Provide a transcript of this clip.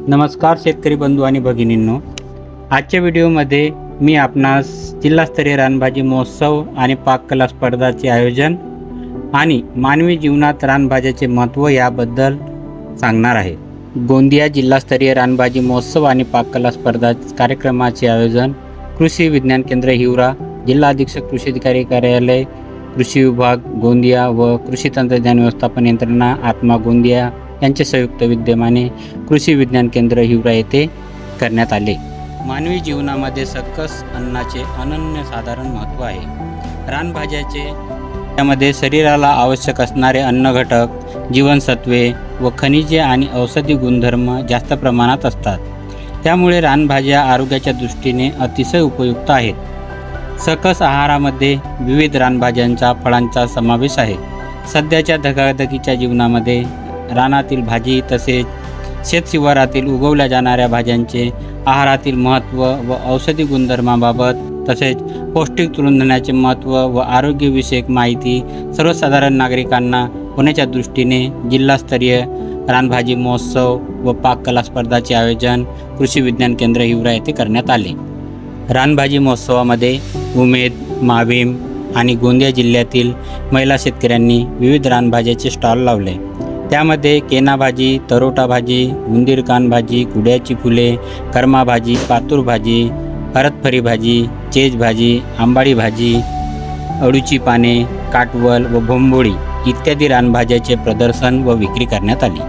नमस्कार शेतकरी बंधू आणि भगिनींनो, आजच्या व्हिडिओमध्ये मी आपणास जिल्हास्तरीय रानभाजी महोत्सव आणि पाककला स्पर्धाचे आयोजन आणि मानवी जीवनात रानभाज्याचे महत्त्व याबद्दल सांगणार आहे। गोंदिया जिल्हास्तरीय रानभाजी महोत्सव आणि पाककला स्पर्धा कार्यक्रमाचे आयोजन कृषी विज्ञान केंद्र हिवरा, जिल्हा अधीक्षक कृषी अधिकारी कार्यालय, कृषी विभाग गोंदिया व कृषी तंत्रज्ञान व्यवस्थापन यंत्रणा आत्मा गोंदिया यांचे संयुक्त विद्यमाने कृषी विज्ञान केंद्र हिवरा येथे करण्यात आले। मानवी जीवनामध्ये सकस अन्नाचे अनन्यसाधारण महत्त्व आहे। रानभाज्याचे त्यामध्ये शरीराला आवश्यक असणारे अन्न घटक, जीवनसत्वे व खनिजे आणि औषधी गुणधर्म जास्त प्रमाणात असतात। त्यामुळे रानभाज्या आरोग्याच्या दृष्टीने अतिशय उपयुक्त आहेत। सकस आहारामध्ये विविध रानभाज्यांचा फळांचा समावेश आहे। सध्याच्या धकाधकीच्या जीवनामध्ये रानातील भाजी तसेच शेतशिवारातील उगवल्या जाणाऱ्या भाज्यांचे आहारातील महत्त्व व औषधी गुणधर्माबाबत तसेच पौष्टिक तृणधान्याचे महत्त्व व आरोग्यविषयक माहिती सर्वसाधारण नागरिकांना होण्याच्या दृष्टीने जिल्हास्तरीय रानभाजी महोत्सव व पाककला स्पर्धाचे आयोजन कृषी विज्ञान केंद्र हिवरा येथे करण्यात आले। रानभाजी महोत्सवामध्ये उमेद, माहीम आणि गोंदिया जिल्ह्यातील महिला शेतकऱ्यांनी विविध रानभाज्याचे स्टॉल लावले। त्यामध्ये केना भाजी, तरोटा भाजी, उंदीर कान भाजी, कुड्याची फुले, कर्मा भाजी, पातूर भाजी, हरतफरी भाजी, चेज भाजी, आंबाडी भाजी, अळूची पाने, काटवल व भोंबोळी इत्यादी रानभाज्याचे प्रदर्शन व विक्री करण्यात आली।